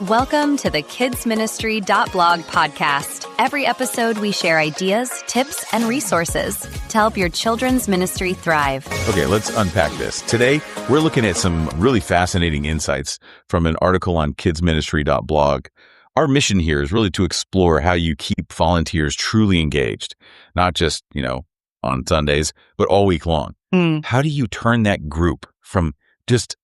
Welcome to the kidsministry.blog podcast. Every episode, we share ideas, tips, and resources to help your children's ministry thrive. Okay, let's unpack this. Today, we're looking at some really fascinating insights from an article on kidsministry.blog. Our mission here is really to explore how you keep volunteers truly engaged, not just, on Sundays, but all week long. How do you turn that group from just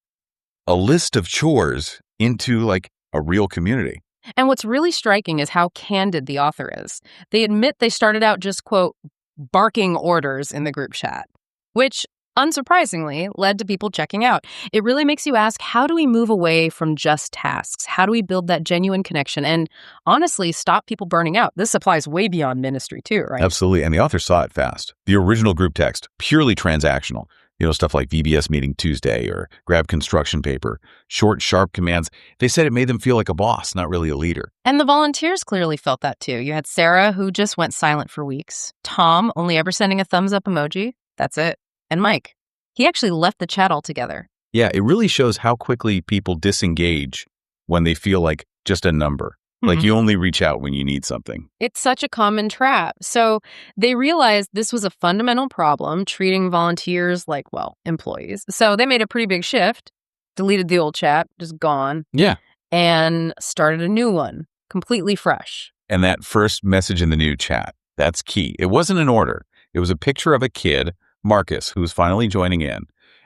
a list of chores into like a real community? And what's really striking is how candid the author is. They admit they started out just, quote, barking orders in the group chat, which unsurprisingly led to people checking out. It really makes you ask, how do we move away from just tasks? How do we build that genuine connection and honestly stop people burning out? This applies way beyond ministry too, right? Absolutely. And the author saw it fast. The original group text, purely transactional. Stuff like VBS meeting Tuesday or grab construction paper, short, sharp commands. They said it made them feel like a boss, not really a leader. And the volunteers clearly felt that too. You had Sarah, who just went silent for weeks. Tom, only ever sending a thumbs up emoji. That's it. And Mike, he actually left the chat altogether. Yeah, it really shows how quickly people disengage when they feel like just a number. Like you only reach out when you need something. It's such a common trap. So they realized this was a fundamental problem, treating volunteers like, employees. So they made a pretty big shift, deleted the old chat, just gone. Yeah. And started a new one, completely fresh. And that first message in the new chat, that's key. It wasn't an order. It was a picture of a kid, Marcus, who was finally joining in.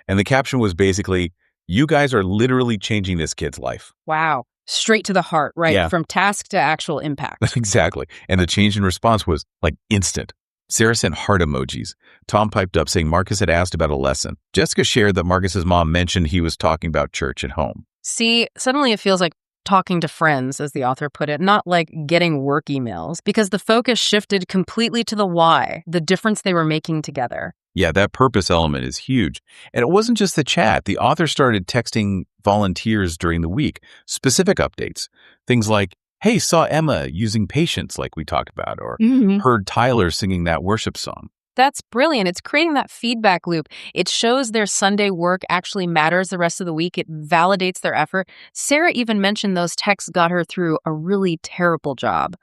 And the caption was basically, "You guys are literally changing this kid's life." Wow. Straight to the heart, right? Yeah. From task to actual impact. Exactly. And the change in response was like instant. Sarah sent heart emojis. Tom piped up saying Marcus had asked about a lesson. Jessica shared that Marcus's mom mentioned he was talking about church at home. See, suddenly it feels like talking to friends, as the author put it, not like getting work emails, because the focus shifted completely to the why, the difference they were making together. Yeah, that purpose element is huge. And it wasn't just the chat. The author started texting volunteers during the week, specific updates. Things like, hey, saw Emma using patience like we talked about, or heard Tyler singing that worship song. That's brilliant. It's creating that feedback loop. It shows their Sunday work actually matters the rest of the week. It validates their effort. Sarah even mentioned those texts got her through a really terrible job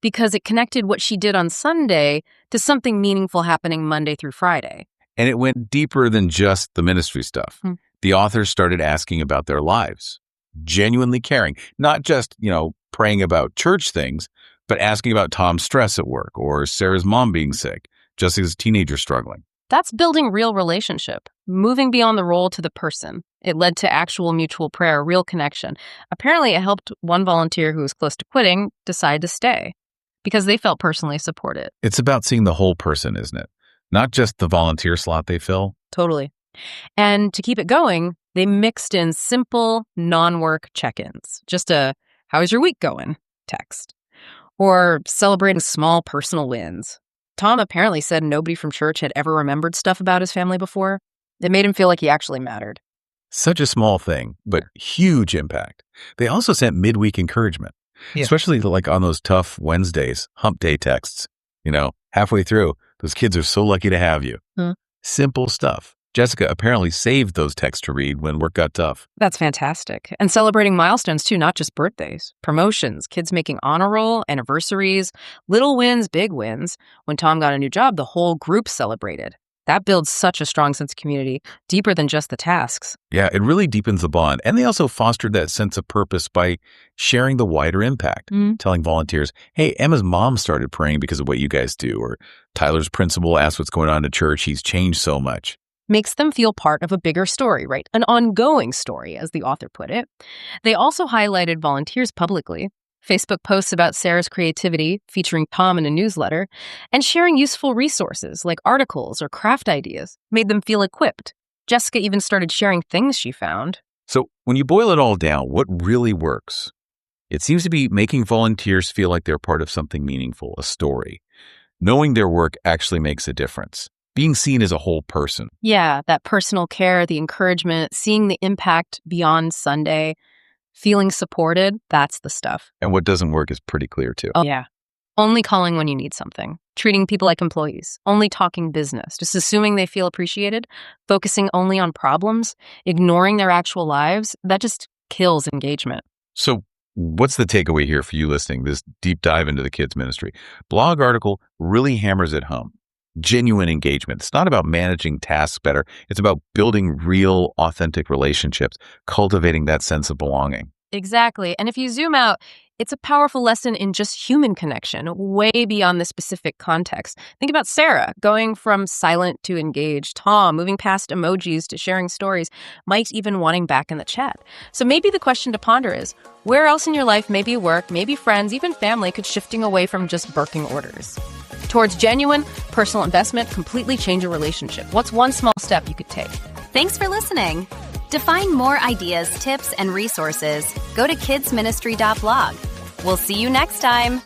because it connected what she did on Sunday to something meaningful happening Monday through Friday. And it went deeper than just the ministry stuff. The authors started asking about their lives, genuinely caring, not just, praying about church things, but asking about Tom's stress at work or Sarah's mom being sick, Jessica's teenager struggling. That's building real relationship, moving beyond the role to the person. It led to actual mutual prayer, real connection. Apparently, it helped one volunteer who was close to quitting decide to stay because they felt personally supported. It's about seeing the whole person, isn't it? Not just the volunteer slot they fill. Totally. And to keep it going, they mixed in simple non-work check-ins. Just a, how's your week going? Text. Or celebrating small personal wins. Tom apparently said nobody from church had ever remembered stuff about his family before. It made him feel like he actually mattered. Such a small thing, but huge impact. They also sent midweek encouragement, especially like on those tough Wednesdays, hump day texts. Halfway through, those kids are so lucky to have you. Simple stuff. Jessica apparently saved those texts to read when work got tough. That's fantastic. And celebrating milestones too, not just birthdays. Promotions, kids making honor roll, anniversaries, little wins, big wins. When Tom got a new job, the whole group celebrated. That builds such a strong sense of community, deeper than just the tasks. Yeah, it really deepens the bond. And they also fostered that sense of purpose by sharing the wider impact, telling volunteers, hey, Emma's mom started praying because of what you guys do, or Tyler's principal asked what's going on at church. He's changed so much. Makes them feel part of a bigger story, right? An ongoing story, as the author put it. They also highlighted volunteers publicly. Facebook posts about Sarah's creativity, featuring Tom in a newsletter, and sharing useful resources like articles or craft ideas made them feel equipped. Jessica even started sharing things she found. So when you boil it all down, what really works? It seems to be making volunteers feel like they're part of something meaningful, a story. Knowing their work actually makes a difference. Being seen as a whole person. Yeah, that personal care, the encouragement, seeing the impact beyond Sunday, feeling supported, that's the stuff. And what doesn't work is pretty clear too. Oh, yeah. Only calling when you need something, treating people like employees, only talking business, just assuming they feel appreciated, focusing only on problems, ignoring their actual lives, that just kills engagement. So What's the takeaway here for you listening? This deep dive into the kids ministry. Blog article really hammers it home. Genuine engagement. It's not about managing tasks better. It's about building real, authentic relationships, cultivating that sense of belonging. Exactly. And if you zoom out, it's a powerful lesson in just human connection, way beyond the specific context. Think about Sarah going from silent to engaged, Tom moving past emojis to sharing stories, Mike even wanting back in the chat. So maybe the question to ponder is, where else in your life, maybe work, maybe friends, even family, could shifting away from just barking orders towards genuine personal investment completely change your relationship? What's one small step you could take? Thanks for listening. To find more ideas, tips, and resources, go to kidsministry.blog. We'll see you next time.